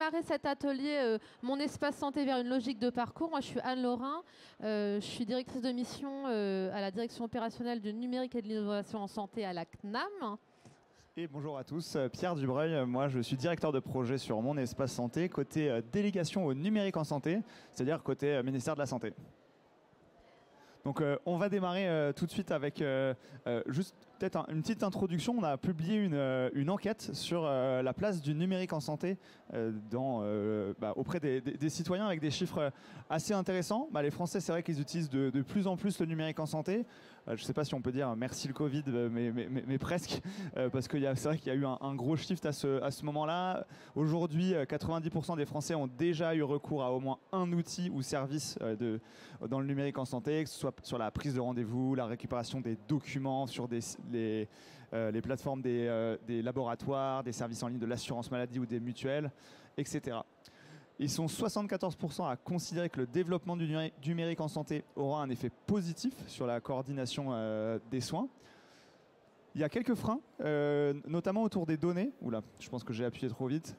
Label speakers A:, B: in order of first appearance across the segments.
A: Démarrer cet atelier Mon espace santé vers une logique de parcours. Moi, je suis Anne Laurin. Je suis directrice de mission à la direction opérationnelle du numérique et de l'innovation en santé à la CNAM.
B: Et bonjour à tous, Pierre Dubreuil, moi je suis directeur de projet sur Mon espace santé, côté délégation au numérique en santé, c'est-à-dire côté ministère de la Santé. Donc on va démarrer tout de suite avec juste peut-être une petite introduction. On a publié une enquête sur la place du numérique en santé auprès des citoyens avec des chiffres assez intéressants. Les Français, c'est vrai qu'ils utilisent de plus en plus le numérique en santé. Je ne sais pas si on peut dire merci le Covid, mais presque, parce que c'est vrai qu'il y a eu un gros shift à ce moment-là. Aujourd'hui, 90% des Français ont déjà eu recours à au moins un outil ou service dans le numérique en santé, que ce soit sur la prise de rendez-vous, la récupération des documents sur les plateformes des laboratoires, des services en ligne de l'assurance maladie ou des mutuelles, etc. Ils sont 74% à considérer que le développement du numérique en santé aura un effet positif sur la coordination des soins. Il y a quelques freins, notamment autour des données. Oula, je pense que j'ai appuyé trop vite.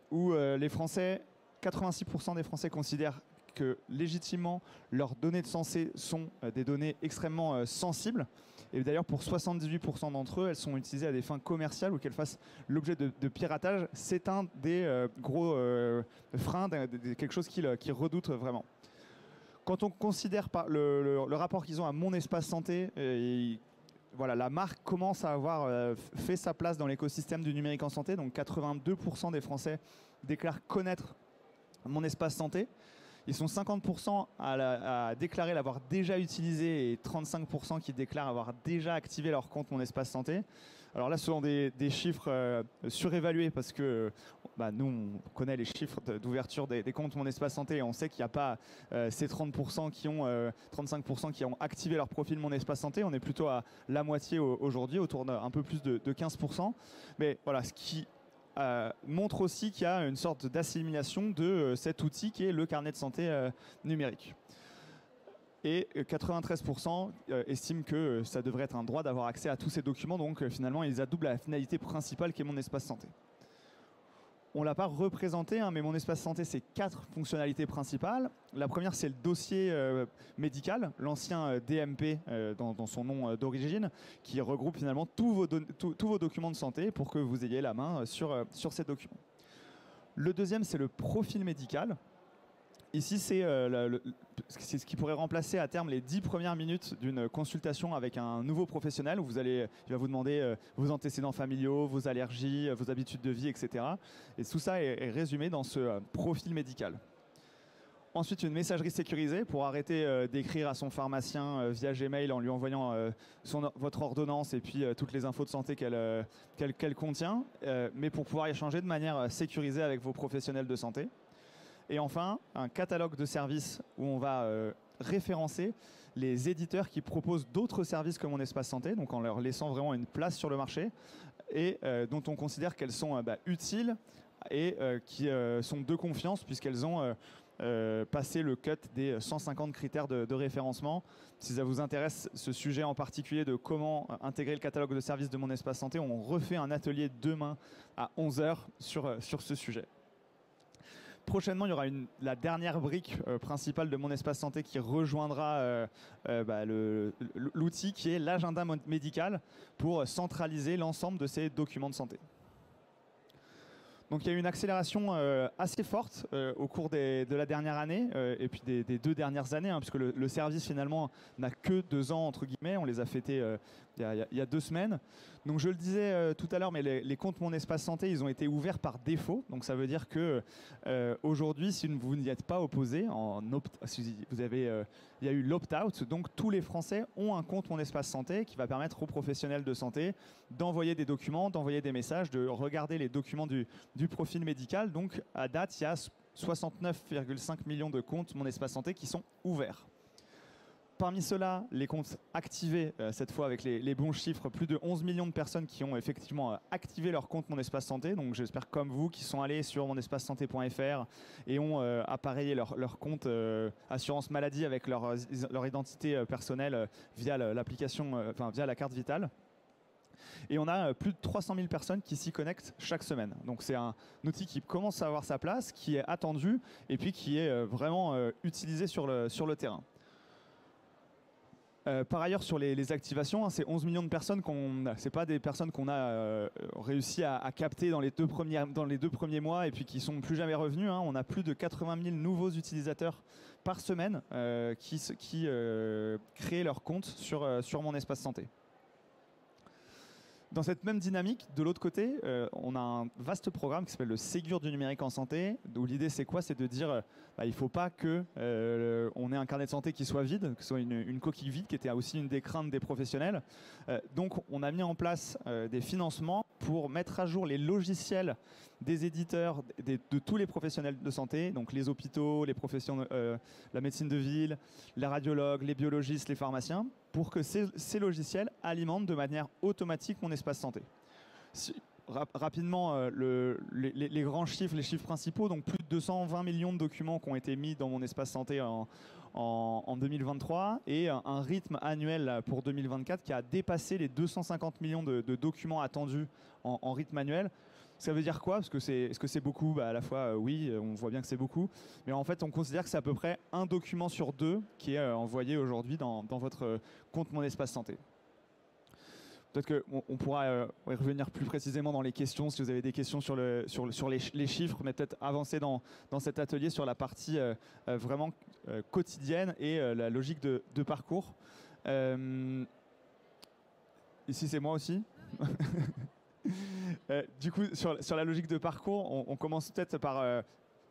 B: Où les Français, 86% des Français considèrent que légitimement leurs données de santé sont des données extrêmement sensibles. Et d'ailleurs, pour 78% d'entre eux, elles sont utilisées à des fins commerciales ou qu'elles fassent l'objet de piratage. C'est un des gros freins, quelque chose qu'ils redoutent vraiment. Quand on considère le rapport qu'ils ont à Mon espace santé, voilà, la marque commence à avoir fait sa place dans l'écosystème du numérique en santé. Donc 82% des Français déclarent connaître Mon espace santé. Ils sont 50% à déclarer l'avoir déjà utilisé et 35% qui déclarent avoir déjà activé leur compte Mon espace santé. Alors là, ce sont des chiffres surévalués parce que nous, on connaît les chiffres d'ouverture des comptes Mon espace santé et on sait qu'il n'y a pas ces 35% qui ont activé leur profil Mon espace santé. On est plutôt à la moitié aujourd'hui, autour d'un peu plus de 15%. Mais voilà, ce qui montre aussi qu'il y a une sorte d'assimilation de cet outil qui est le carnet de santé numérique. Et 93% estiment que ça devrait être un droit d'avoir accès à tous ces documents, donc finalement ils adoublent la finalité principale qui est Mon espace santé. On ne l'a pas représenté, mais Mon espace santé, c'est 4 fonctionnalités principales. La première, c'est le dossier médical, l'ancien DMP dans son nom d'origine, qui regroupe finalement tous vos documents de santé pour que vous ayez la main sur ces documents. Le deuxième, c'est le profil médical. Ici, c'est ce qui pourrait remplacer à terme les 10 premières minutes d'une consultation avec un nouveau professionnel où il va vous demander vos antécédents familiaux, vos allergies, vos habitudes de vie, etc. Et tout ça est résumé dans ce profil médical. Ensuite, une messagerie sécurisée pour arrêter d'écrire à son pharmacien via Gmail en lui envoyant votre ordonnance et puis toutes les infos de santé qu'elle contient, mais pour pouvoir échanger de manière sécurisée avec vos professionnels de santé. Et enfin, un catalogue de services où on va référencer les éditeurs qui proposent d'autres services que Mon espace santé, donc en leur laissant vraiment une place sur le marché et dont on considère qu'elles sont utiles et qui sont de confiance puisqu'elles ont passé le cut des 150 critères de référencement. Si ça vous intéresse, ce sujet en particulier de comment intégrer le catalogue de services de Mon espace santé, on refait un atelier demain à 11h sur ce sujet. Prochainement, il y aura la dernière brique principale de Mon espace santé qui rejoindra l'outil qui est l'agenda médical pour centraliser l'ensemble de ces documents de santé. Donc il y a eu une accélération assez forte au cours de la dernière année et puis des 2 dernières années, puisque le service finalement n'a que 2 ans entre guillemets. On les a fêtés il y a 2 semaines. Donc je le disais tout à l'heure, mais les comptes Mon espace santé, ils ont été ouverts par défaut. Donc ça veut dire que aujourd'hui, si vous n'y êtes pas opposé, il y a eu l'opt-out. Donc tous les Français ont un compte Mon espace santé qui va permettre aux professionnels de santé d'envoyer des documents, d'envoyer des messages, de regarder les documents du profil médical. Donc à date, il y a 69,5 millions de comptes Mon espace santé qui sont ouverts. Parmi ceux-là, les comptes activés, cette fois avec les bons chiffres, plus de 11 millions de personnes qui ont effectivement activé leur compte Mon espace santé. Donc j'espère comme vous qui sont allés sur monespacesanté.fr et ont appareillé leur compte assurance maladie avec leur identité personnelle via l'application, via la carte vitale. Et on a plus de 300 000 personnes qui s'y connectent chaque semaine. Donc c'est un outil qui commence à avoir sa place, qui est attendu et puis qui est vraiment utilisé sur le terrain. Par ailleurs, sur les activations, c'est 11 millions de personnes c'est pas des personnes qu'on a réussi à capter dans les deux premiers mois et puis qui sont plus jamais revenus. On a plus de 80 000 nouveaux utilisateurs par semaine qui créent leur compte sur Mon Espace Santé. Dans cette même dynamique, de l'autre côté, on a un vaste programme qui s'appelle le Ségur du numérique en santé, où l'idée c'est quoi? C'est de dire il ne faut pas qu'on ait un carnet de santé qui soit vide, que ce soit une coquille vide, qui était aussi une des craintes des professionnels. Donc on a mis en place des financements pour mettre à jour les logiciels des éditeurs de tous les professionnels de santé, donc les hôpitaux, les professions, la médecine de ville, les radiologues, les biologistes, les pharmaciens, pour que ces logiciels alimentent de manière automatique Mon Espace Santé. Rapidement, les grands chiffres, les chiffres principaux, donc plus de 220 millions de documents qui ont été mis dans Mon Espace Santé en 2023 et un rythme annuel pour 2024 qui a dépassé les 250 millions de documents attendus en rythme annuel. Ça veut dire quoi? Parce que est-ce que c'est beaucoup? À la fois, oui, on voit bien que c'est beaucoup. Mais en fait, on considère que c'est à peu près un document sur deux qui est envoyé aujourd'hui dans votre compte Mon Espace Santé. Peut-être qu'on pourra y revenir plus précisément dans les questions, si vous avez des questions sur les chiffres, mais peut-être avancer dans cet atelier sur la partie vraiment quotidienne et la logique de parcours. Ici, c'est moi aussi. Du coup, sur la logique de parcours, on commence peut-être par...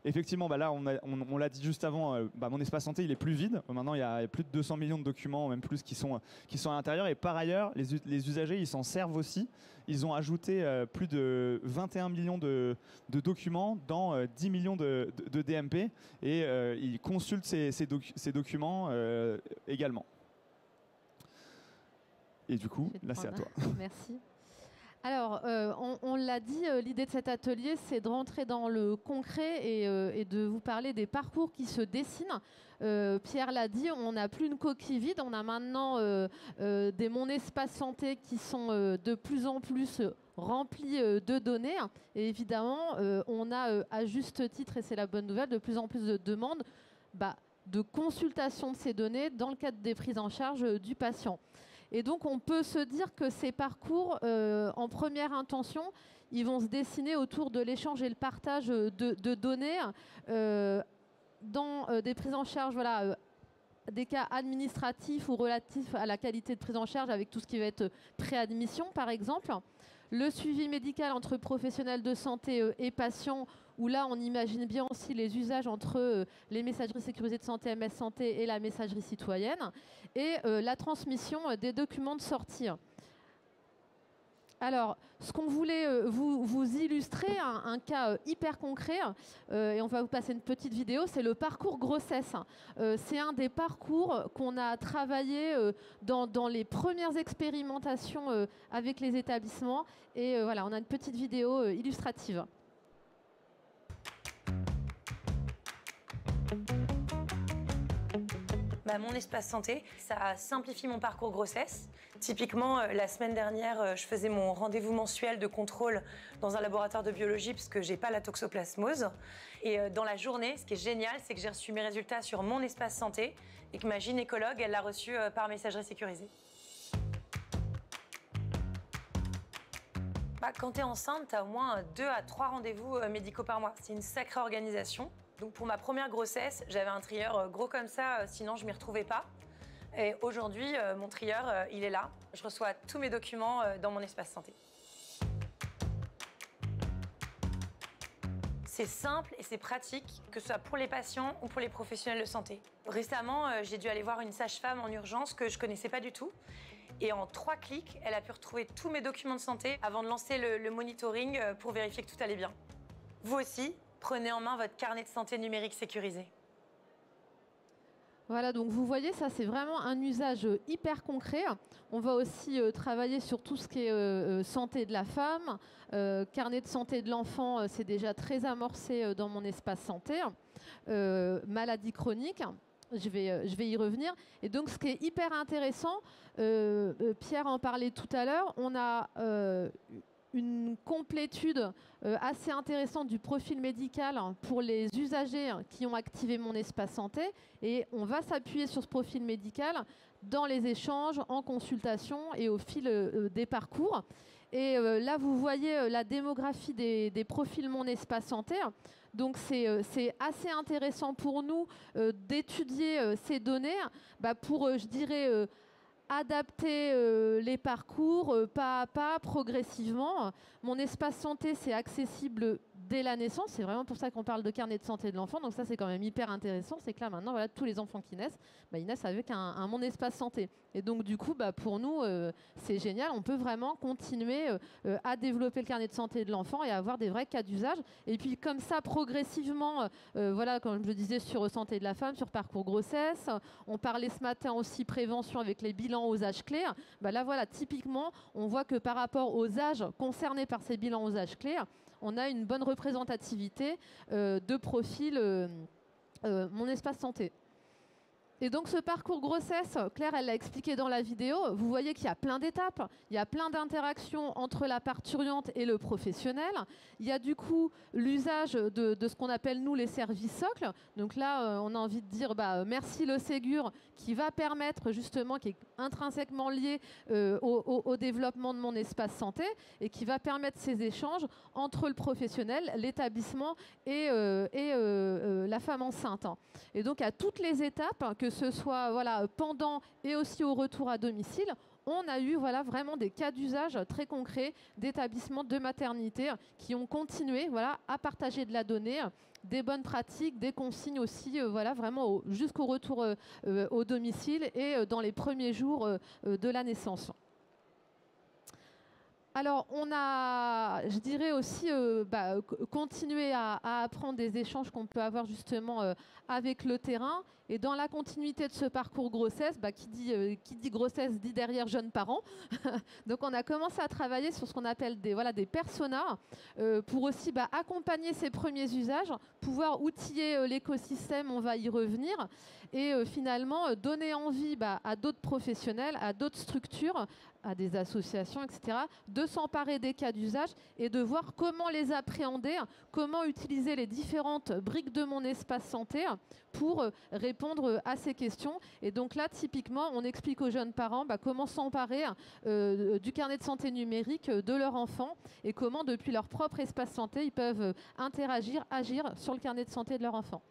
B: effectivement, là, on l'a dit juste avant, Mon Espace Santé, il est plus vide. Maintenant, il y a plus de 200 millions de documents, même plus, qui sont à l'intérieur. Et par ailleurs, les usagers, ils s'en servent aussi. Ils ont ajouté plus de 21 millions de documents dans 10 millions de DMP. Et ils consultent ces documents également. Et du coup, là, c'est à toi.
A: Merci. Alors, on l'a dit, l'idée de cet atelier, c'est de rentrer dans le concret et de vous parler des parcours qui se dessinent. Pierre l'a dit, on n'a plus une coquille vide, on a maintenant des Mon Espace Santé qui sont de plus en plus remplis de données. Et évidemment, on a à juste titre, et c'est la bonne nouvelle, de plus en plus de demandes de consultation de ces données dans le cadre des prises en charge du patient. Et donc, on peut se dire que ces parcours, en première intention, ils vont se dessiner autour de l'échange et le partage de données dans des prises en charge, des cas administratifs ou relatifs à la qualité de prise en charge, avec tout ce qui va être préadmission, par exemple. Le suivi médical entre professionnels de santé et patients, où là, on imagine bien aussi les usages entre les messageries sécurisées de santé, MS Santé, et la messagerie citoyenne, et la transmission des documents de sortie. Alors, ce qu'on voulait vous illustrer, un cas hyper concret, et on va vous passer une petite vidéo, c'est le parcours grossesse. C'est un des parcours qu'on a travaillé dans les premières expérimentations avec les établissements. Et voilà, on a une petite vidéo illustrative.
C: Mon Espace Santé, ça simplifie mon parcours grossesse. Typiquement, la semaine dernière, je faisais mon rendez-vous mensuel de contrôle dans un laboratoire de biologie parce que j'ai pas la toxoplasmose. Et dans la journée, ce qui est génial, c'est que j'ai reçu mes résultats sur Mon Espace Santé et que ma gynécologue, elle l'a reçu par messagerie sécurisée. Quand tu es enceinte, tu as au moins 2 à 3 rendez-vous médicaux par mois. C'est une sacrée organisation. Donc pour ma première grossesse, j'avais un trieur gros comme ça, sinon je m'y retrouvais pas. Et aujourd'hui, mon trieur, il est là. Je reçois tous mes documents dans Mon Espace Santé. C'est simple et c'est pratique, que ce soit pour les patients ou pour les professionnels de santé. Récemment, j'ai dû aller voir une sage-femme en urgence que je connaissais pas du tout. Et en 3 clics, elle a pu retrouver tous mes documents de santé avant de lancer le monitoring pour vérifier que tout allait bien. Vous aussi, prenez en main votre carnet de santé numérique sécurisé.
A: Voilà, donc vous voyez, ça c'est vraiment un usage hyper concret. On va aussi travailler sur tout ce qui est santé de la femme. Carnet de santé de l'enfant, c'est déjà très amorcé dans Mon Espace Santé. Maladie chronique. Je vais y revenir. Et donc, ce qui est hyper intéressant, Pierre en parlait tout à l'heure, on a une complétude assez intéressante du profil médical pour les usagers qui ont activé Mon Espace Santé. Et on va s'appuyer sur ce profil médical dans les échanges, en consultation et au fil des parcours. Et là, vous voyez la démographie des profils Mon Espace Santé. Donc, c'est assez intéressant pour nous d'étudier ces données pour, je dirais, adapter les parcours pas à pas, progressivement. Mon Espace Santé, c'est accessible dès la naissance. C'est vraiment pour ça qu'on parle de carnet de santé de l'enfant. Donc ça, c'est quand même hyper intéressant. C'est que là, maintenant, voilà, tous les enfants qui naissent, ils naissent avec un Mon Espace Santé. Et donc, du coup, pour nous, c'est génial. On peut vraiment continuer à développer le carnet de santé de l'enfant et avoir des vrais cas d'usage. Et puis, comme ça, progressivement, voilà, comme je le disais, sur santé de la femme, sur parcours grossesse. On parlait ce matin aussi prévention avec les bilans aux âges clés. Là, voilà, typiquement, on voit que par rapport aux âges concernés par ces bilans aux âges clés, on a une bonne représentativité de profil Mon Espace Santé. Et donc ce parcours grossesse, Claire, elle l'a expliqué dans la vidéo, vous voyez qu'il y a plein d'étapes, il y a plein d'interactions entre la parturiente et le professionnel. Il y a du coup l'usage de ce qu'on appelle nous les services socles. Donc là, on a envie de dire merci le Ségur qui va permettre justement, qui est intrinsèquement lié au développement de Mon Espace Santé et qui va permettre ces échanges entre le professionnel, l'établissement et la femme enceinte. Et donc à toutes les étapes, que ce soit pendant et aussi au retour à domicile, on a eu vraiment des cas d'usage très concrets d'établissements de maternité qui ont continué à partager de la donnée, des bonnes pratiques, des consignes aussi, vraiment jusqu'au retour au domicile et dans les premiers jours de la naissance. Alors, on a, je dirais aussi, continuer à apprendre des échanges qu'on peut avoir justement avec le terrain. Et dans la continuité de ce parcours grossesse, qui dit grossesse dit derrière jeunes parents. Donc, on a commencé à travailler sur ce qu'on appelle des personas pour aussi accompagner ces premiers usages, pouvoir outiller l'écosystème, on va y revenir, et finalement donner envie à d'autres professionnels, à d'autres structures, à des associations, etc., de s'emparer des cas d'usage et de voir comment les appréhender, comment utiliser les différentes briques de Mon Espace Santé pour répondre à ces questions. Et donc là, typiquement, on explique aux jeunes parents comment s'emparer du carnet de santé numérique de leur enfant et comment, depuis leur propre espace santé, ils peuvent interagir, agir sur le carnet de santé de leur enfant.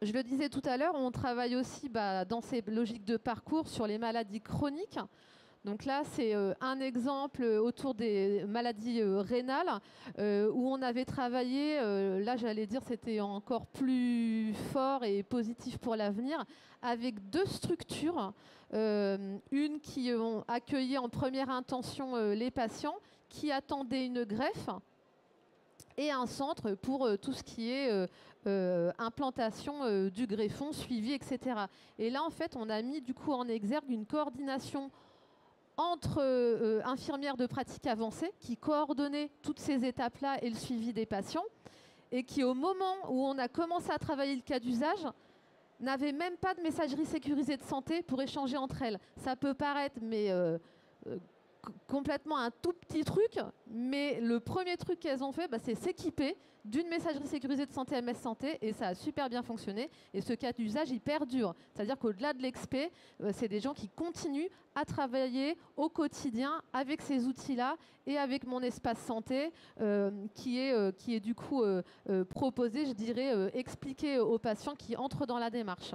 A: Je le disais tout à l'heure, on travaille aussi dans ces logiques de parcours sur les maladies chroniques. Donc là, c'est un exemple autour des maladies rénales où on avait travaillé, là j'allais dire c'était encore plus fort et positif pour l'avenir, avec deux structures. Une qui ont accueilli en première intention les patients qui attendaient une greffe et un centre pour tout ce qui est implantation du greffon, suivi, etc. Et là, en fait, on a mis du coup en exergue une coordination entre infirmières de pratique avancée qui coordonnaient toutes ces étapes-là et le suivi des patients et qui, au moment où on a commencé à travailler le cas d'usage, n'avaient même pas de messagerie sécurisée de santé pour échanger entre elles. Ça peut paraître, mais complètement un tout petit truc, mais le premier truc qu'elles ont fait, c'est s'équiper d'une messagerie sécurisée de santé MS Santé et ça a super bien fonctionné et ce cas d'usage il perdure, c'est-à-dire qu'au-delà de l'expé, c'est des gens qui continuent à travailler au quotidien avec ces outils-là et avec Mon Espace Santé qui est du coup proposé, je dirais, expliqué aux patients qui entrent dans la démarche.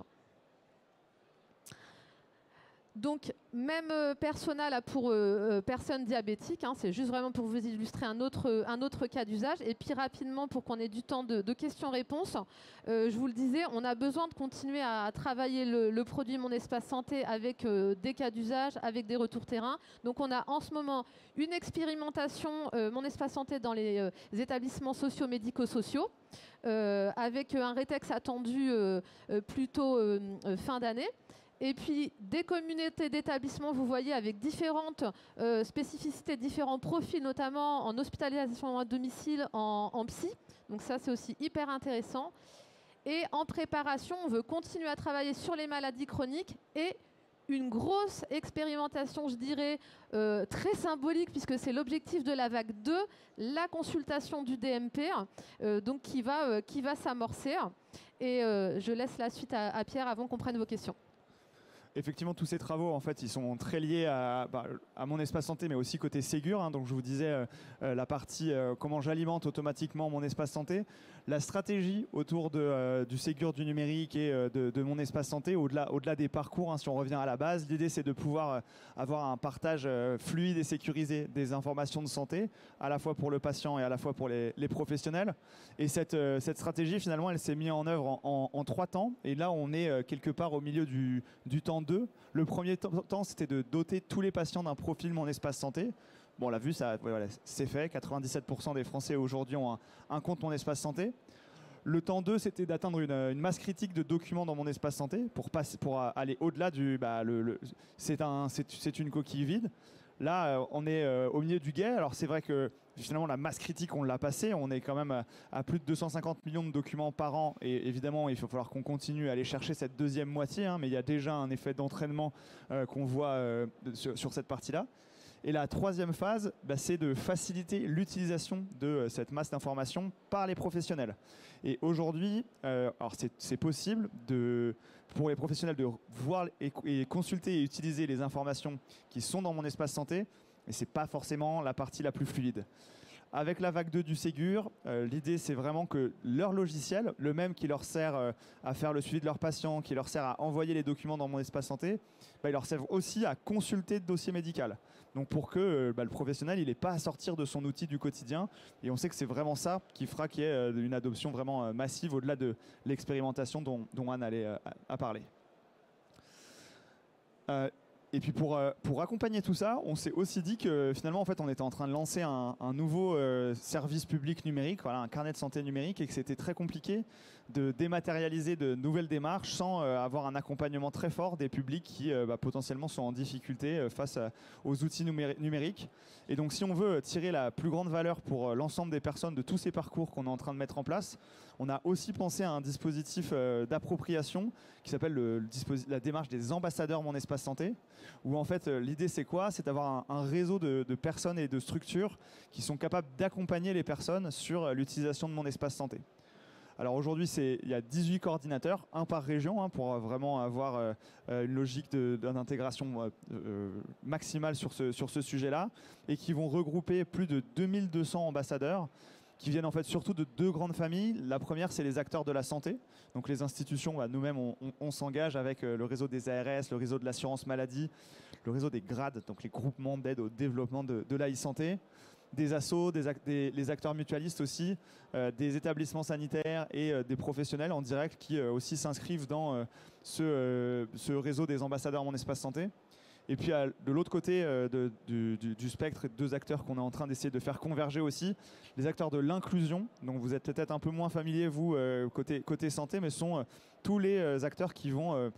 A: Donc, même persona là, pour personnes diabétiques, hein, c'est juste vraiment pour vous illustrer un autre cas d'usage. Et puis rapidement, pour qu'on ait du temps de questions-réponses, je vous le disais, on a besoin de continuer à travailler le produit Mon Espace Santé avec des cas d'usage, avec des retours terrain. Donc, on a en ce moment une expérimentation Mon Espace Santé dans les établissements socio-médico-sociaux, avec un rétex attendu plutôt fin d'année. Et puis, des communautés d'établissements, vous voyez, avec différentes spécificités, différents profils, notamment en hospitalisation à domicile, en psy. Donc ça, c'est aussi hyper intéressant. Et en préparation, on veut continuer à travailler sur les maladies chroniques et une grosse expérimentation, je dirais, très symbolique, puisque c'est l'objectif de la vague 2, la consultation du DMP, donc qui va s'amorcer. Et je laisse la suite à Pierre avant qu'on prenne vos questions.
B: Effectivement, tous ces travaux, en fait, ils sont très liés à mon espace santé, mais aussi côté Ségur. Hein. Donc, je vous disais la partie comment j'alimente automatiquement mon espace santé. La stratégie autour du Ségur du numérique et de mon espace santé, au-delà des parcours, hein, si on revient à la base, l'idée, c'est de pouvoir avoir un partage fluide et sécurisé des informations de santé, à la fois pour le patient et à la fois pour les professionnels. Et cette stratégie, finalement, elle s'est mise en œuvre en 3 temps. Et là, on est quelque part au milieu du temps 2. Le premier temps, c'était de doter tous les patients d'un profil Mon Espace Santé. Bon, on l'a vu, voilà, c'est fait. 97% des Français aujourd'hui ont un compte Mon Espace Santé. Le temps 2, c'était d'atteindre une masse critique de documents dans Mon Espace Santé pour aller au-delà du... c'est une coquille vide. Là, on est au milieu du guet. Alors, c'est vrai que finalement, la masse critique, on l'a passée. On est quand même à plus de 250 millions de documents par an. Et évidemment, il va falloir qu'on continue à aller chercher cette deuxième moitié. Hein, mais il y a déjà un effet d'entraînement qu'on voit sur cette partie-là. Et la troisième phase, c'est de faciliter l'utilisation de cette masse d'informations par les professionnels. Et aujourd'hui, alors c'est possible pour les professionnels de voir et consulter et utiliser les informations qui sont dans Mon Espace Santé, mais ce n'est pas forcément la partie la plus fluide. Avec la vague 2 du Ségur, l'idée c'est vraiment que leur logiciel, le même qui leur sert à faire le suivi de leurs patients, qui leur sert à envoyer les documents dans Mon Espace Santé, il leur sert aussi à consulter le dossier médical. Donc pour que le professionnel il n'ait pas à sortir de son outil du quotidien. Et on sait que c'est vraiment ça qui fera qu'il y ait une adoption vraiment massive au-delà de l'expérimentation dont Anne allait à parler. Et puis pour accompagner tout ça, on s'est aussi dit que finalement en fait on était en train de lancer un nouveau service public numérique, voilà, un carnet de santé numérique, et que c'était très compliqué de dématérialiser de nouvelles démarches sans avoir un accompagnement très fort des publics qui potentiellement sont en difficulté face aux outils numériques. Et donc si on veut tirer la plus grande valeur pour l'ensemble des personnes de tous ces parcours qu'on est en train de mettre en place, on a aussi pensé à un dispositif d'appropriation qui s'appelle la démarche des ambassadeurs Mon Espace Santé, où en fait l'idée c'est quoi? C'est d'avoir un réseau de personnes et de structures qui sont capables d'accompagner les personnes sur l'utilisation de Mon Espace Santé. Alors aujourd'hui, il y a 18 coordinateurs, un par région, hein, pour vraiment avoir une logique d'intégration maximale sur ce sujet-là, et qui vont regrouper plus de 2200 ambassadeurs qui viennent en fait surtout de 2 grandes familles. La première, c'est les acteurs de la santé. Donc les institutions, nous-mêmes, on s'engage avec le réseau des ARS, le réseau de l'assurance maladie, le réseau des GRAD, donc les groupements d'aide au développement de l'e-santé, des assos, les acteurs mutualistes aussi, des établissements sanitaires et des professionnels en direct qui aussi s'inscrivent dans ce réseau des ambassadeurs Mon Espace Santé. Et puis de l'autre côté du spectre, 2 acteurs qu'on est en train d'essayer de faire converger aussi, les acteurs de l'inclusion, dont vous êtes peut-être un peu moins familiers vous côté santé, mais sont tous les acteurs qui vont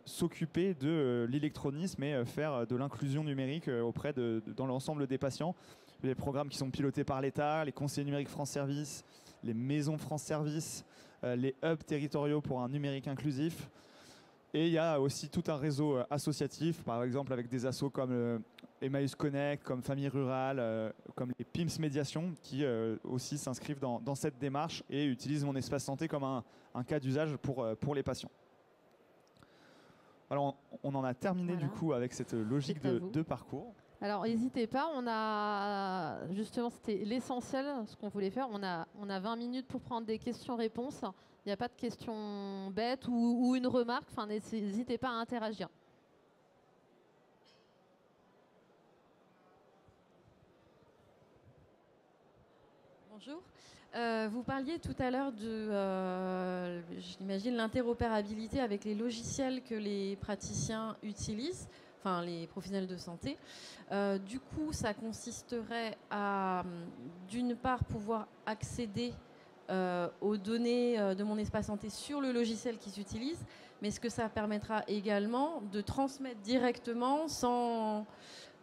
B: s'occuper de l'électronisme et faire de l'inclusion numérique dans l'ensemble des patients. Les programmes qui sont pilotés par l'État, les conseillers numériques France Service, les maisons France Service, les hubs territoriaux pour un numérique inclusif. Et il y a aussi tout un réseau associatif, par exemple avec des assos comme Emmaüs Connect, comme Famille Rurale, comme les PIMS Médiation, qui aussi s'inscrivent dans cette démarche et utilisent Mon Espace Santé comme un cas d'usage pour les patients. Alors on en a terminé du coup avec cette logique de parcours.
A: Alors n'hésitez pas, justement c'était l'essentiel, ce qu'on voulait faire. On a 20 minutes pour prendre des questions-réponses. Il n'y a pas de questions bêtes ou une remarque. Enfin, n'hésitez pas à interagir.
D: Bonjour. Vous parliez tout à l'heure de, j'imagine, l'interopérabilité avec les logiciels que les praticiens utilisent, enfin les professionnels de santé. Du coup, ça consisterait à, d'une part, pouvoir accéder aux données de Mon Espace Santé sur le logiciel qui s'utilise, mais est-ce que ça permettra également de transmettre directement sans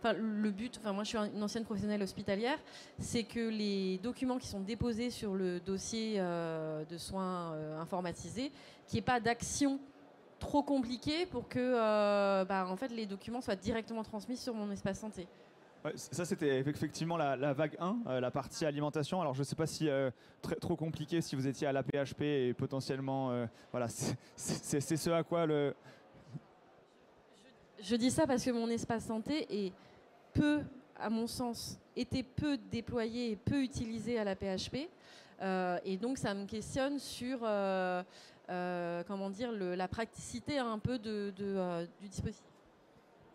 D: le but, moi je suis une ancienne professionnelle hospitalière, c'est que les documents qui sont déposés sur le dossier de soins informatisés, qu'il n'y ait pas d'action trop compliquée pour que en fait, les documents soient directement transmis sur mon espace santé.
B: Ouais, ça, c'était effectivement la vague 1, la partie alimentation. Alors, je ne sais pas si trop compliqué si vous étiez à la PHP et potentiellement, voilà, c'est ce à quoi le...
D: Je dis ça parce que mon espace santé est à mon sens, était peu déployé et peu utilisé à la PHP. Et donc, ça me questionne sur comment dire, la praticité un peu du dispositif.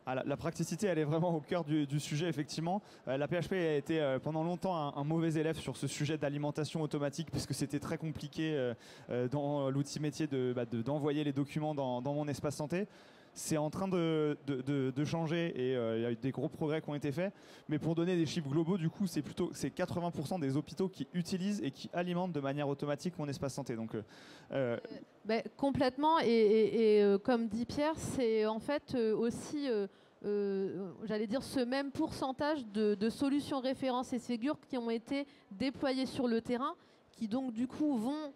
B: Ah, la praticité, elle est vraiment au cœur du sujet, effectivement. La PHP a été pendant longtemps un mauvais élève sur ce sujet d'alimentation automatique, puisque c'était très compliqué dans l'outil métier d'envoyer les documents dans mon espace santé. C'est en train de changer et il y a eu des gros progrès qui ont été faits. Mais pour donner des chiffres globaux, du coup, c'est 80% des hôpitaux qui utilisent et qui alimentent de manière automatique mon espace santé. Donc,
A: complètement. Et comme dit Pierre, c'est en fait aussi, j'allais dire, ce même pourcentage de solutions références et Ségur qui ont été déployées sur le terrain, qui donc du coup vont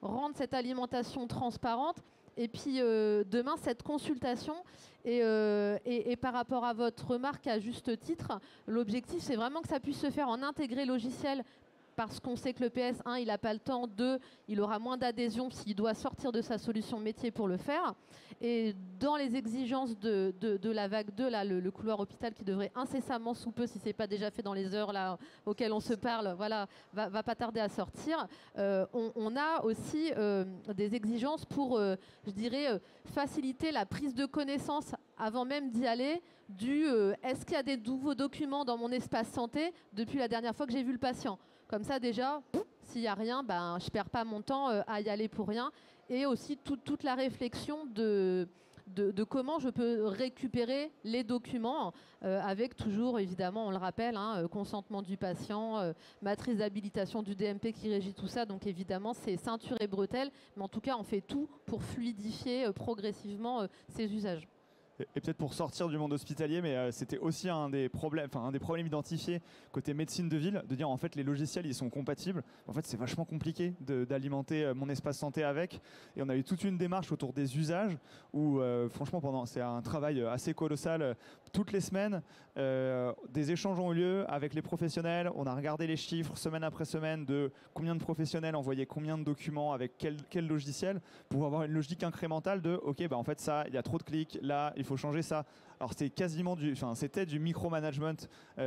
A: rendre cette alimentation transparente. Et puis demain, cette consultation, et par rapport à votre remarque à juste titre, l'objectif, c'est vraiment que ça puisse se faire en intégré logiciel, parce qu'on sait que le PS1, il n'a pas le temps, 2, il aura moins d'adhésion s'il doit sortir de sa solution métier pour le faire. Et dans les exigences de la vague 2, là, le couloir hôpital qui devrait incessamment sous peu, si ce n'est pas déjà fait dans les heures là, auxquelles on se parle, voilà, va pas tarder à sortir. On a aussi des exigences pour, je dirais, faciliter la prise de connaissance avant même d'y aller, est-ce qu'il y a des nouveaux documents dans mon espace santé depuis la dernière fois que j'ai vu le patient. Comme ça, déjà, s'il n'y a rien, je ne perds pas mon temps à y aller pour rien. Et aussi toute la réflexion de comment je peux récupérer les documents avec toujours, évidemment, on le rappelle, consentement du patient, matrice d'habilitation du DMP qui régit tout ça. Donc évidemment, c'est ceinture et bretelles. Mais en tout cas, on fait tout pour fluidifier progressivement ces usages.
B: Et peut-être pour sortir du monde hospitalier, mais c'était aussi un des problèmes identifiés côté médecine de ville, de dire en fait les logiciels ils sont compatibles. En fait c'est vachement compliqué d'alimenter mon espace santé avec. Et on a eu toute une démarche autour des usages où franchement c'est un travail assez colossal. Toutes les semaines, des échanges ont eu lieu avec les professionnels. On a regardé les chiffres semaine après semaine de combien de professionnels envoyaient combien de documents avec quel logiciel pour avoir une logique incrémentale de ok en fait ça il y a trop de clics là. Il faut changer ça. Alors c'était du micromanagement,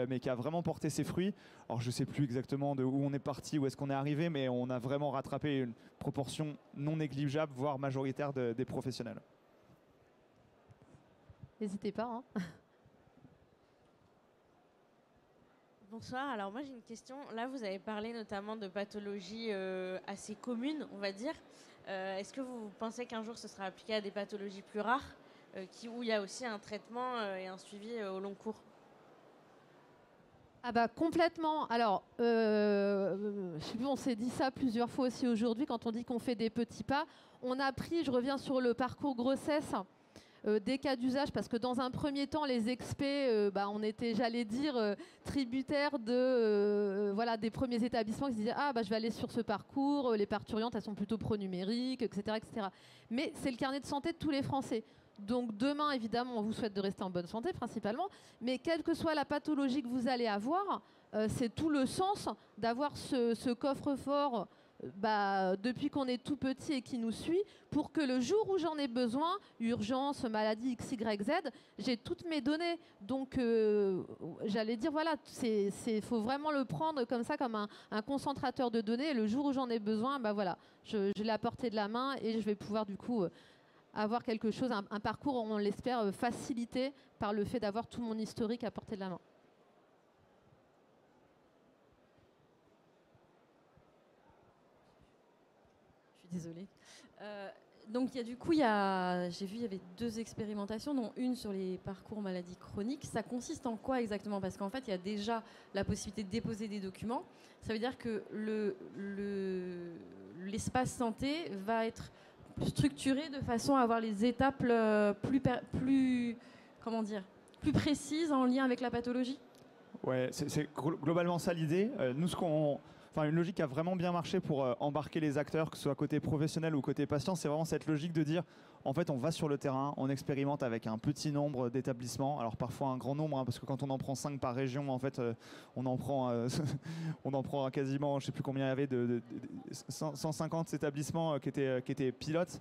B: mais qui a vraiment porté ses fruits. Alors je ne sais plus exactement de où on est parti, où est-ce qu'on est arrivé, mais on a vraiment rattrapé une proportion non négligeable, voire majoritaire des professionnels.
A: N'hésitez pas.
E: Bonsoir, alors moi j'ai une question. Là vous avez parlé notamment de pathologies assez communes, on va dire. Est-ce que vous pensez qu'un jour ce sera appliqué à des pathologies plus rares où il y a aussi un traitement et un suivi au long cours?
A: Complètement. Alors, on s'est dit ça plusieurs fois aussi aujourd'hui quand on dit qu'on fait des petits pas. On a pris, je reviens sur le parcours grossesse, des cas d'usage parce que dans un premier temps, les experts, on était, j'allais dire, tributaires des premiers établissements qui se disaient je vais aller sur ce parcours, les parturientes, elles sont plutôt pro-numérique, etc., etc. Mais c'est le carnet de santé de tous les Français. Donc demain, évidemment, on vous souhaite de rester en bonne santé principalement, mais quelle que soit la pathologie que vous allez avoir, c'est tout le sens d'avoir ce coffre-fort depuis qu'on est tout petit et qui nous suit, pour que le jour où j'en ai besoin, urgence, maladie X, Y, Z, j'ai toutes mes données. Donc j'allais dire, voilà, faut vraiment le prendre comme ça, comme un concentrateur de données. Et le jour où j'en ai besoin, je l'ai à portée de la main et je vais pouvoir du coup avoir quelque chose, un parcours, on l'espère, facilité par le fait d'avoir tout mon historique à portée de la main.
D: Je suis désolée. Donc j'ai vu il y avait 2 expérimentations, dont une sur les parcours maladies chroniques. Ça consiste en quoi exactement? Parce qu'en fait, il y a déjà la possibilité de déposer des documents. Ça veut dire que l'espace santé va être structuré de façon à avoir les étapes plus comment dire, plus précises en lien avec la pathologie?
B: Ouais, c'est globalement ça l'idée. Nous, une logique qui a vraiment bien marché pour embarquer les acteurs, que ce soit côté professionnel ou côté patient, c'est vraiment cette logique de dire, en fait, on va sur le terrain, on expérimente avec un petit nombre d'établissements, alors parfois un grand nombre, hein, parce que quand on en prend 5 par région, en fait, on en prend, on en prend quasiment, je ne sais plus combien il y avait, 150 établissements qui étaient pilotes.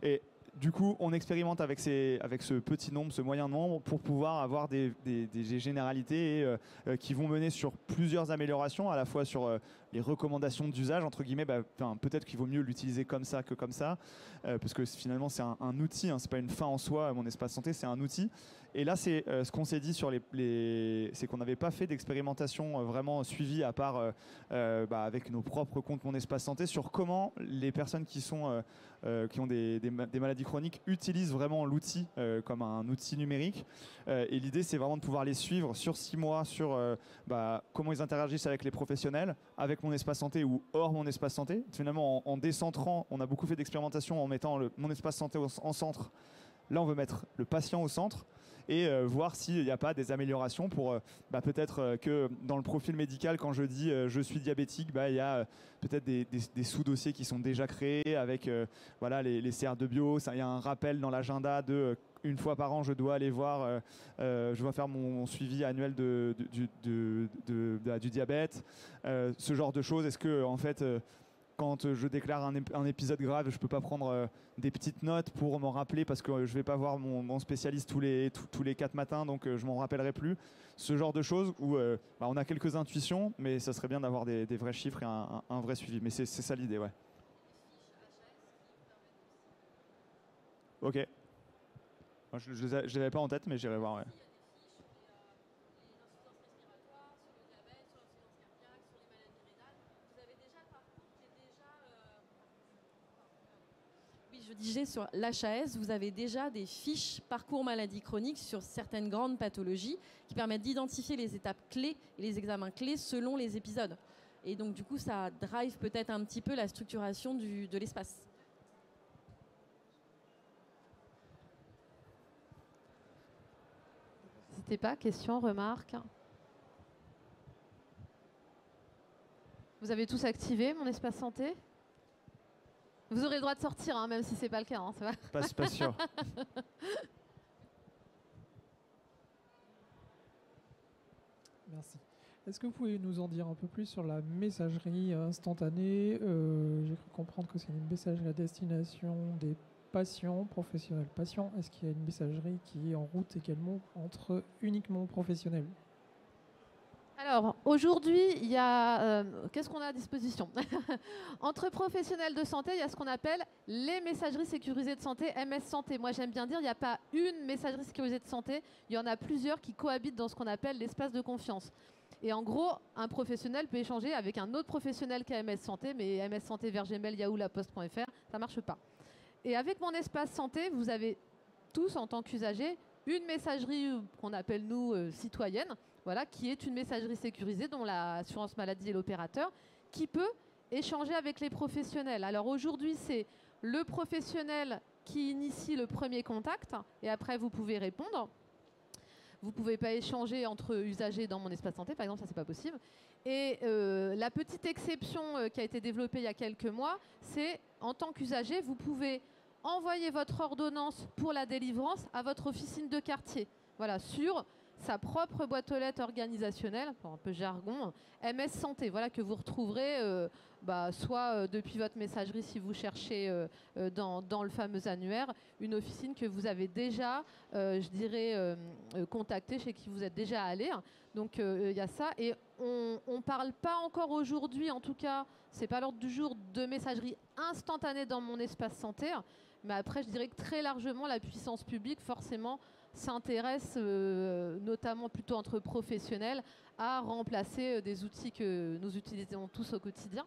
B: Et du coup, on expérimente avec ce petit nombre, ce moyen nombre, pour pouvoir avoir des généralités qui vont mener sur plusieurs améliorations, à la fois sur les recommandations d'usage, entre guillemets. Peut-être qu'il vaut mieux l'utiliser comme ça que comme ça, parce que finalement, c'est un outil, hein, c'est pas une fin en soi, mon espace santé, c'est un outil. Et là, c'est ce qu'on s'est dit sur c'est qu'on n'avait pas fait d'expérimentation vraiment suivie, à part avec nos propres comptes Mon Espace Santé, sur comment les personnes qui ont des maladies chroniques utilisent vraiment l'outil comme un outil numérique. Et l'idée, c'est vraiment de pouvoir les suivre sur 6 mois, sur comment ils interagissent avec les professionnels, avec Mon Espace Santé ou hors Mon Espace Santé. Finalement, en décentrant, on a beaucoup fait d'expérimentation en mettant Mon Espace Santé en centre. Là, on veut mettre le patient au centre et voir s'il n'y a pas des améliorations pour peut-être que dans le profil médical, quand je dis je suis diabétique, il y a peut-être des sous-dossiers qui sont déjà créés avec les CR de bio. Il y a un rappel dans l'agenda de une fois par an, je dois aller voir, je dois faire mon suivi annuel du diabète, ce genre de choses. Est-ce que en fait quand je déclare un épisode grave, je ne peux pas prendre des petites notes pour m'en rappeler parce que je ne vais pas voir mon spécialiste tous les 4 matins, donc je ne m'en rappellerai plus. Ce genre de choses où on a quelques intuitions, mais ça serait bien d'avoir des vrais chiffres et un vrai suivi. Mais c'est ça l'idée, ouais. Ok. Moi, je ne les avais pas en tête, mais j'irai voir, ouais.
D: Je disais sur l'HAS, vous avez déjà des fiches parcours maladie chronique sur certaines grandes pathologies qui permettent d'identifier les étapes clés et les examens clés selon les épisodes. Et donc du coup, ça drive peut-être un petit peu la structuration de l'espace.
A: N'hésitez pas, question, remarque. Vous avez tous activé Mon Espace Santé ? Vous aurez le droit de sortir, hein, même si ce n'est pas le cas. Hein, ça va.
B: Pas sûr.
F: Merci. Est-ce que vous pouvez nous en dire un peu plus sur la messagerie instantanée? J'ai cru comprendre que c'est une messagerie à destination des patients, professionnels patients. Est-ce qu'il y a une messagerie qui est en route également entre uniquement professionnels?
A: Alors, aujourd'hui, il y a... qu'est-ce qu'on a à disposition? Entre professionnels de santé, il y a ce qu'on appelle les messageries sécurisées de santé, MS Santé. Moi, j'aime bien dire, il n'y a pas une messagerie sécurisée de santé, il y en a plusieurs qui cohabitent dans ce qu'on appelle l'espace de confiance. Et en gros, un professionnel peut échanger avec un autre professionnel qui a MS Santé, mais MS Santé vers Gmail, Yahoo, laposte.fr, ça ne marche pas. Et avec Mon Espace Santé, vous avez tous, en tant qu'usagers, une messagerie qu'on appelle, nous, citoyenne, voilà, qui est une messagerie sécurisée dont l'assurance maladie est l'opérateur, qui peut échanger avec les professionnels. Alors aujourd'hui, c'est le professionnel qui initie le premier contact et après, vous pouvez répondre. Vous ne pouvez pas échanger entre usagers dans Mon Espace Santé, par exemple, ça, c'est pas possible. Et la petite exception qui a été développée il y a quelques mois, c'est en tant qu'usager, vous pouvez envoyer votre ordonnance pour la délivrance à votre officine de quartier. Voilà, sur sa propre boîte aux lettres organisationnelle, un peu jargon, MS Santé, voilà, que vous retrouverez soit depuis votre messagerie si vous cherchez dans le fameux annuaire, une officine que vous avez déjà, contactée, chez qui vous êtes déjà allé. Donc il y a ça. Et on ne parle pas encore aujourd'hui, en tout cas, c'est pas l'ordre du jour, de messagerie instantanée dans Mon Espace Santé. Mais après, je dirais que très largement, la puissance publique, forcément, s'intéresse, notamment plutôt entre professionnels, à remplacer des outils que nous utilisons tous au quotidien,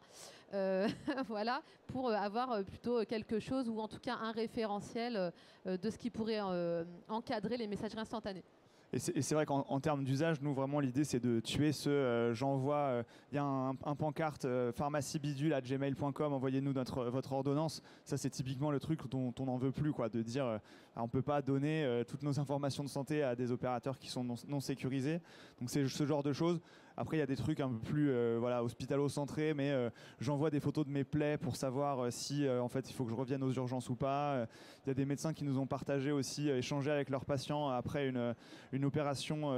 A: voilà, pour avoir plutôt quelque chose, ou en tout cas un référentiel de ce qui pourrait encadrer les messageries instantanées.
B: Et c'est vrai qu'en termes d'usage, nous vraiment l'idée c'est de tuer ce j'envoie, il y a un pancarte pharmaciebidule@gmail.com, envoyez-nous votre ordonnance. Ça c'est typiquement le truc dont on n'en veut plus, quoi, de dire on ne peut pas donner toutes nos informations de santé à des opérateurs qui sont non sécurisés. Donc c'est ce genre de choses. Après, il y a des trucs un peu plus voilà, hospitalo-centrés, mais j'envoie des photos de mes plaies pour savoir si en fait, il faut que je revienne aux urgences ou pas. Il y a des médecins qui nous ont partagé aussi, échangé avec leurs patients après une opération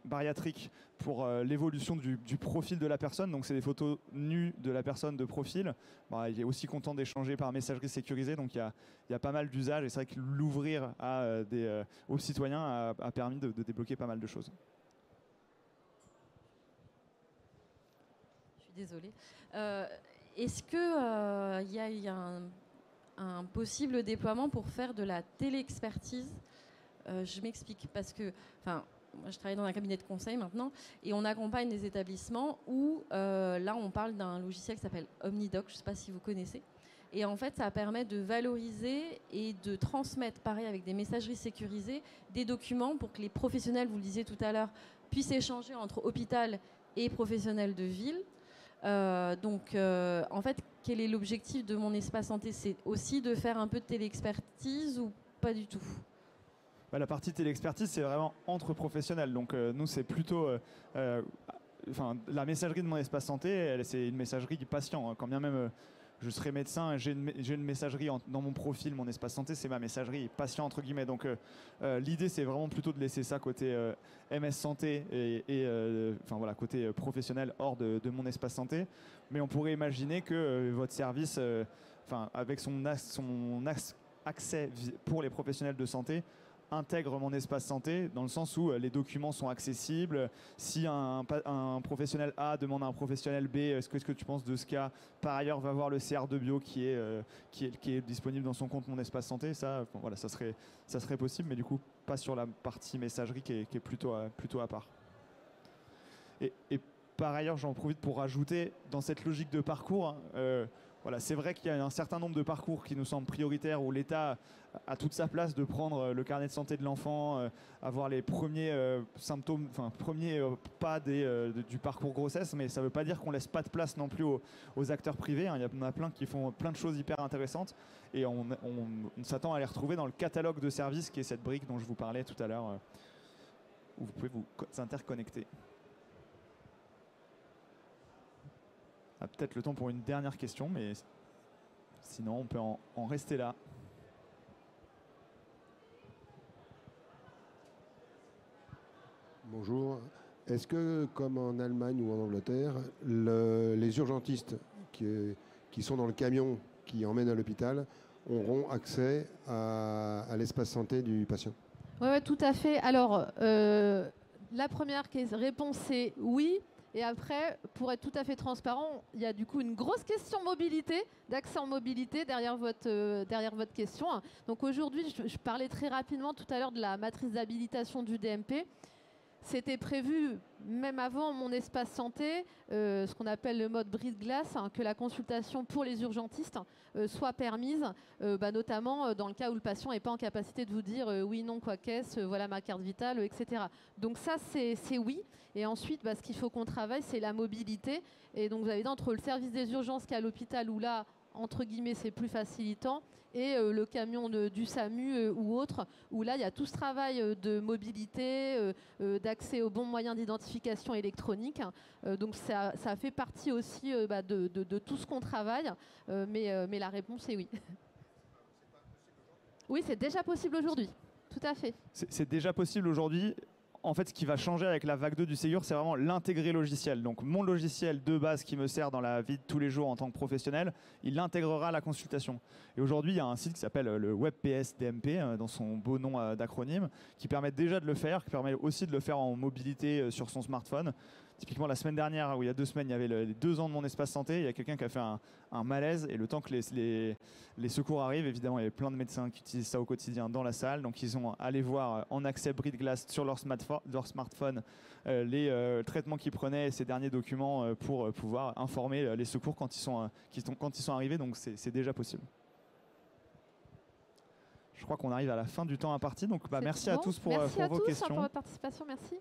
B: bariatrique pour l'évolution du profil de la personne. Donc, c'est des photos nues de la personne de profil. Bon, il est aussi content d'échanger par messagerie sécurisée. Donc, il y a pas mal d'usages. Et c'est vrai que l'ouvrir aux citoyens a permis de débloquer pas mal de choses.
D: Désolée. Est-ce qu'il y a un possible déploiement pour faire de la téléexpertise? Je m'explique, parce que moi, je travaille dans un cabinet de conseil maintenant, et on accompagne des établissements où, là, on parle d'un logiciel qui s'appelle OmniDoc, je ne sais pas si vous connaissez. Et en fait, ça permet de valoriser et de transmettre, pareil, avec des messageries sécurisées, des documents pour que les professionnels, vous le disiez tout à l'heure, puissent échanger entre hôpital et professionnels de ville. En fait, quel est l'objectif de mon espace santé? C'est aussi de faire un peu de téléexpertise ou pas du tout?
B: La partie téléexpertise, c'est vraiment entre professionnels. Donc nous, c'est plutôt la messagerie de mon espace santé, c'est une messagerie du patient. Hein. Quand bien même je serai médecin, j'ai une messagerie dans mon profil, mon espace santé, c'est ma messagerie patient entre guillemets. Donc l'idée, c'est vraiment plutôt de laisser ça côté MS santé et côté professionnel hors de mon espace santé. Mais on pourrait imaginer que votre service, avec son accès pour les professionnels de santé, intègre mon espace santé dans le sens où les documents sont accessibles. Si un professionnel A demande à un professionnel B, est-ce que tu penses de ce cas, par ailleurs va voir le CR de bio qui est disponible dans son compte Mon Espace Santé, ça serait possible, mais du coup pas sur la partie messagerie qui est plutôt à part. Et par ailleurs, j'en profite pour rajouter dans cette logique de parcours, c'est vrai qu'il y a un certain nombre de parcours qui nous semblent prioritaires où l'État a toute sa place de prendre le carnet de santé de l'enfant, avoir les premiers symptômes, premiers pas du parcours grossesse, mais ça ne veut pas dire qu'on ne laisse pas de place non plus aux acteurs privés. Hein. Il y en a plein qui font plein de choses hyper intéressantes et on s'attend à les retrouver dans le catalogue de services qui est cette brique dont je vous parlais tout à l'heure, où vous pouvez vous interconnecter. Peut-être le temps pour une dernière question, mais sinon on peut en rester là.
G: Bonjour. Est-ce que, comme en Allemagne ou en Angleterre, les urgentistes qui sont dans le camion qui emmène à l'hôpital auront accès à l'espace santé du patient?
A: Oui, tout à fait. Alors, la première réponse est oui. Et après, pour être tout à fait transparent, il y a du coup une grosse question mobilité, d'accès en mobilité derrière votre question. Donc aujourd'hui, je parlais très rapidement tout à l'heure de la matrice d'habilitation du DMP. C'était prévu, même avant Mon Espace Santé, ce qu'on appelle le mode bris de glace, que la consultation pour les urgentistes soit permise, notamment dans le cas où le patient n'est pas en capacité de vous dire oui, non, quoi qu'est-ce, voilà ma carte vitale, etc. Donc ça, c'est oui. Et ensuite, ce qu'il faut qu'on travaille, c'est la mobilité. Et donc vous avez dit entre le service des urgences qui est à l'hôpital, où là, entre guillemets, c'est plus facilitant, et le camion du SAMU ou autre, où là, il y a tout ce travail de mobilité, d'accès aux bons moyens d'identification électronique. Donc ça fait partie aussi de tout ce qu'on travaille, mais la réponse est oui. Oui, c'est déjà possible aujourd'hui, tout à fait.
B: C'est déjà possible aujourd'hui. En fait, ce qui va changer avec la vague 2 du Ségur, c'est vraiment l'intégrer logiciel. Donc, mon logiciel de base qui me sert dans la vie de tous les jours en tant que professionnel, il intégrera la consultation. Et aujourd'hui, il y a un site qui s'appelle le WebPS DMP, dans son beau nom d'acronyme, qui permet déjà de le faire, qui permet aussi de le faire en mobilité sur son smartphone. Typiquement, la semaine dernière, ou il y a 2 semaines, il y avait les 2 ans de Mon Espace Santé. Il y a quelqu'un qui a fait un malaise. Et le temps que les secours arrivent, évidemment, il y avait plein de médecins qui utilisent ça au quotidien dans la salle. Donc, ils sont allés voir en accès bris de glace sur leur smartphone les traitements qu'ils prenaient et ces derniers documents pour pouvoir informer les secours quand ils sont arrivés. Donc, c'est déjà possible. Je crois qu'on arrive à la fin du temps imparti. Donc
A: C'est
B: merci
A: bon.
B: à tous pour
A: Merci à
B: vos
A: tous, hein,
B: questions.
A: pour votre participation. Merci.